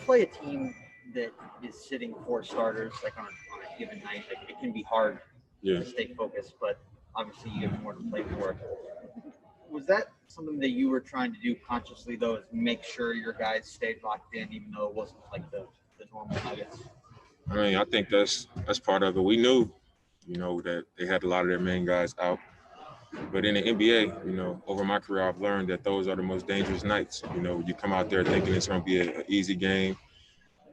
play a team that is sitting 4 starters like on a given night, like, it can be hard to stay focused, but obviously you have more to play for. Was that something that you were trying to do consciously, though, is make sure your guys stayed locked in, even though it wasn't like the normal Nuggets? I mean, I think that's part of it. We knew, that they had a lot of their main guys out. But in the NBA, over my career, I've learned that those are the most dangerous nights. You come out there thinking it's going to be an easy game.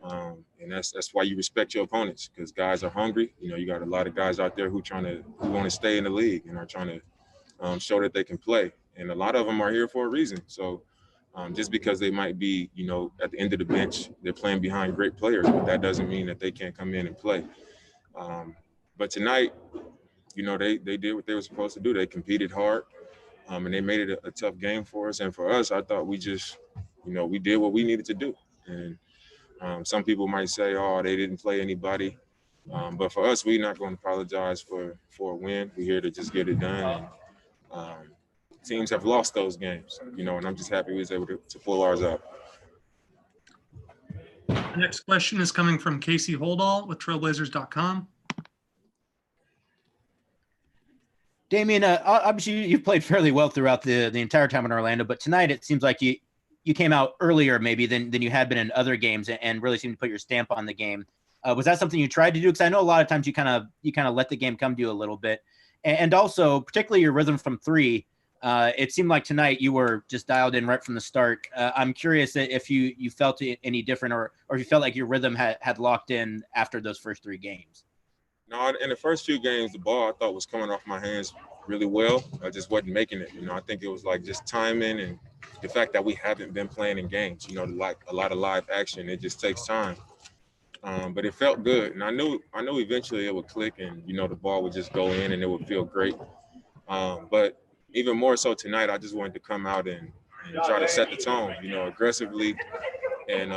And that's why you respect your opponents, because guys are hungry. You got a lot of guys out there who want to stay in the league and are trying to show that they can play. And a lot of them are here for a reason. So just because they might be, at the end of the bench, they're playing behind great players, but that doesn't mean that they can't come in and play. But tonight, they did what they were supposed to do. They competed hard, and they made it a tough game for us. And for us, I thought we just, we did what we needed to do. And some people might say, oh, they didn't play anybody. But for us, we're not going to apologize for a win. We're here to just get it done. And teams have lost those games, and I'm just happy we was able to pull ours out. The next question is coming from Casey Holdall with Trailblazers.com. Damian, obviously you've played fairly well throughout the entire time in Orlando, but tonight it seems like you came out earlier maybe than you had been in other games and really seemed to put your stamp on the game. Was that something you tried to do? Because I know a lot of times you kind of let the game come to you a little bit. And also, particularly your rhythm from three, it seemed like tonight you were just dialed in right from the start. I'm curious if you felt any different or if you felt like your rhythm had locked in after those first 3 games. No, in the first few games, the ball I thought was coming off my hands really well. I just wasn't making it. I think it was like just timing and the fact that we haven't been playing in games, like a lot of live action. It just takes time. But it felt good. And I knew eventually it would click and, the ball would just go in and it would feel great. But even more so tonight, I just wanted to come out and try to set the tone, aggressively and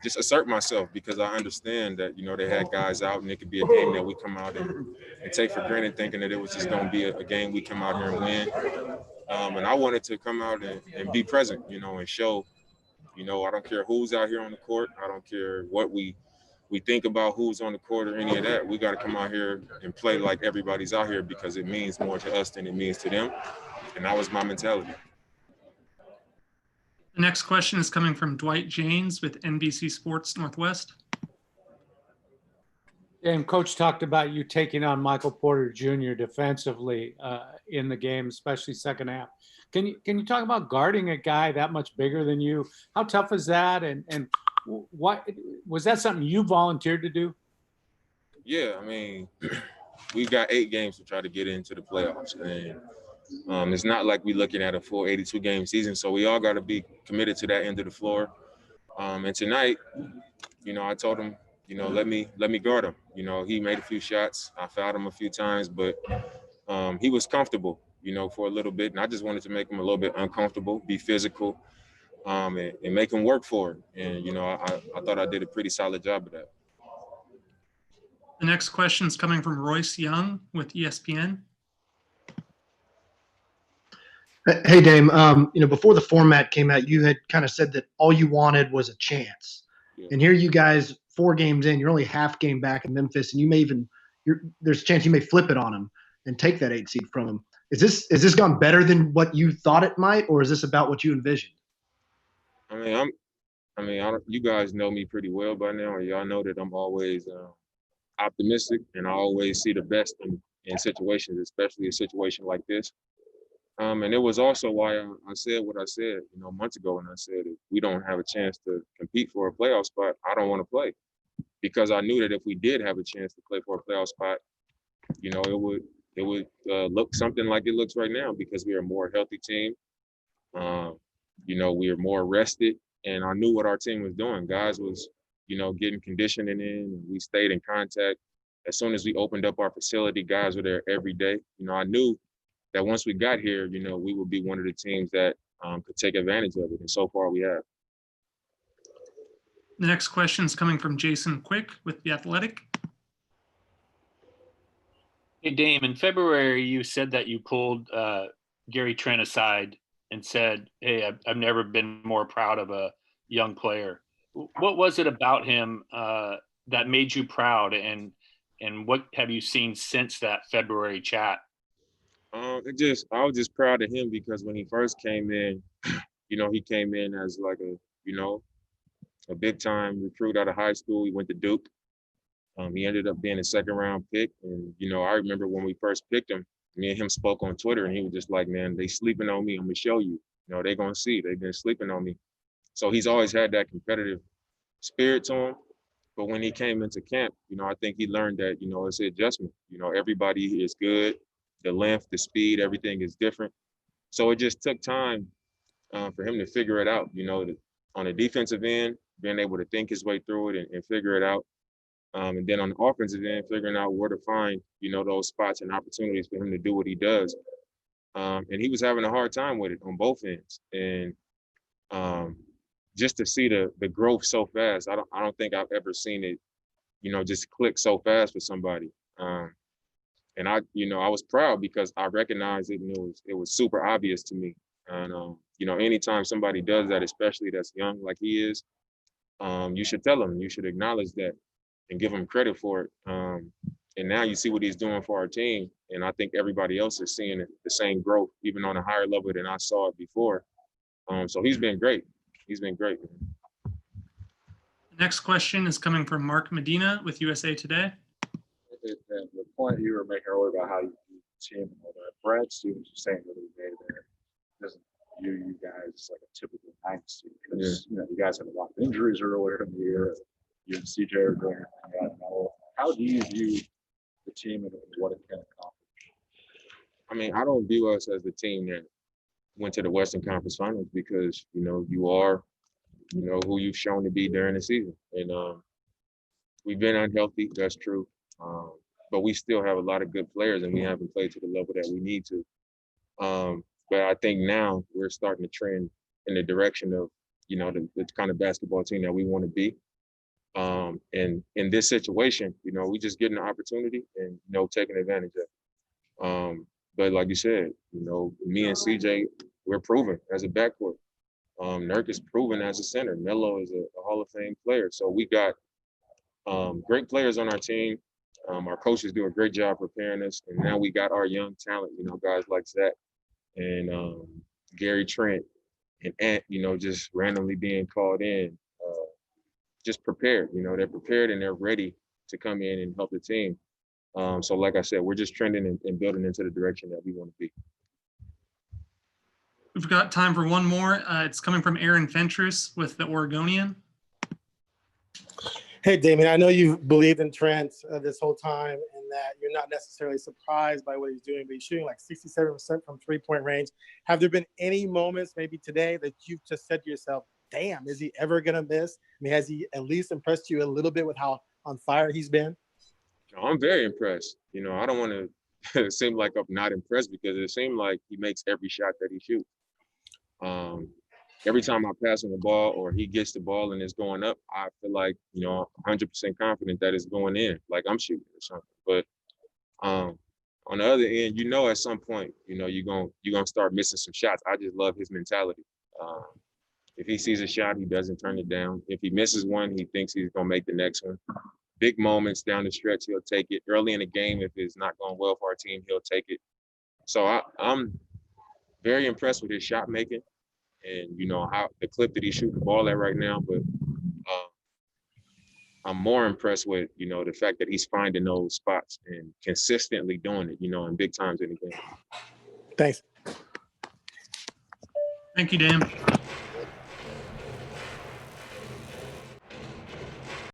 just assert myself, because I understand that, they had guys out and it could be a game that we come out and take for granted, thinking that it was just going to be a game we come out here and win. And I wanted to come out and be present, and show, I don't care who's out here on the court. I don't care what we think about who's on the court or any of that. We got to come out here and play like everybody's out here, because it means more to us than it means to them. And that was my mentality. The next question is coming from Dwight James with NBC Sports Northwest. And Coach talked about you taking on Michael Porter Jr. defensively in the game, especially second half. Can you talk about guarding a guy that much bigger than you? How tough is that? And what was that something you volunteered to do? Yeah, I mean, we've got 8 games to try to get into the playoffs, and it's not like we're looking at a full 82-game season, so we all got to be committed to that end of the floor. And tonight, I told him, let me guard him. He made a few shots. I fouled him a few times, but he was comfortable, for a little bit. And I just wanted to make him a little bit uncomfortable, be physical, and make him work for it. And, I thought I did a pretty solid job of that. The next question is coming from Royce Young with ESPN. Hey, Dame, before the format came out, you had kind of said that all you wanted was a chance. Yeah. And here you guys, 4 games in, you're only half game back in Memphis, and there's a chance you may flip it on them and take that 8 seed from them. Is this gone better than what you thought it might, or is this about what you envisioned? You guys know me pretty well by now, and y'all know that I'm always optimistic, and I always see the best in situations, especially a situation like this. And it was also why I said what I said, months ago, when I said if we don't have a chance to compete for a playoff spot, I don't want to play, because I knew that if we did have a chance to play for a playoff spot, it would look something like it looks right now, because we are a more healthy team. We are more rested, and I knew what our team was doing. Guys was, getting conditioning in, and we stayed in contact. As soon as we opened up our facility, guys were there every day. I knew that once we got here, we would be one of the teams that could take advantage of it. And so far we have. The next question is coming from Jason Quick with The Athletic. Hey, Dame, in February, you said that you pulled Gary Trent aside and said, hey, I've never been more proud of a young player. what was it about him that made you proud, and what have you seen since that February chat? I was just proud of him because when he first came in, he came in as like a big time recruit out of high school. He went to Duke. He ended up being a second round pick. And, I remember when we first picked him, me and him spoke on Twitter, and he was just like, man, they sleeping on me. I'm going to show you. They're going to see. They've been sleeping on me. So he's always had that competitive spirit to him. But when he came into camp, I think he learned that, it's an adjustment. Everybody is good. The length, the speed, everything is different. So it just took time for him to figure it out, on the defensive end, being able to think his way through it and figure it out. And then on the offensive end, figuring out where to find, those spots and opportunities for him to do what he does. And he was having a hard time with it on both ends. And just to see the growth so fast, I don't think I've ever seen it, just click so fast for somebody. And I was proud because I recognized it, and it was super obvious to me. And anytime somebody does that, especially that's young like he is, you should tell him, you should acknowledge that and give him credit for it. And now you see what he's doing for our team, and I think everybody else is seeing the same growth, even on a higher level than I saw it before. So he's been great. He's been great. The next question is coming from Mark Medina with USA Today. The point you were making earlier about how you team and all that, Brad Stevens was saying the other day there doesn't view you guys as like a typical dynasty because you guys had a lot of injuries earlier in the year. You and CJ are doing everything. How do you view the team and what it can accomplish? I mean, I don't view us as the team that went to the Western Conference Finals because you are who you've shown to be during the season, and we've been unhealthy. That's true. But we still have a lot of good players, and we haven't played to the level that we need to. But I think now we're starting to trend in the direction of, the kind of basketball team that we want to be. And in this situation, we just getting an opportunity and, taking advantage of it. But like you said, me and CJ, we're proven as a backcourt. Nurk is proven as a center. Melo is a Hall of Fame player. So we got great players on our team. Our coaches do a great job preparing us, and now we got our young talent, guys like Zach and Gary Trent and Ant, just randomly being called in, just prepared. They're prepared and they're ready to come in and help the team. So like I said, we're just trending and building into the direction that we want to be. We've got time for one more. It's coming from Aaron Fentress with the Oregonian. Hey, Damien, I know you've believed in Trent this whole time and that you're not necessarily surprised by what he's doing, but he's shooting like 67% from three-point range. Have there been any moments, maybe today, that you've just said to yourself, damn, is he ever going to miss? I mean, has he at least impressed you a little bit with how on fire he's been? I'm very impressed. I don't want to seem like I'm not impressed because it seemed like he makes every shot that he shoots. Every time I pass him the ball or he gets the ball and it's going up, I feel like, 100% confident that it's going in, like I'm shooting or something. But on the other end, at some point, you're gonna start missing some shots. I just love his mentality. If he sees a shot, he doesn't turn it down. If he misses one, he thinks he's gonna make the next one. Big moments down the stretch, he'll take it. Early in the game, if it's not going well for our team, he'll take it. So I'm very impressed with his shot making. And how the clip that he shoots the ball at right now, but I'm more impressed with the fact that he's finding those spots and consistently doing it, in big times in the game. Thanks. Thank you, Dan.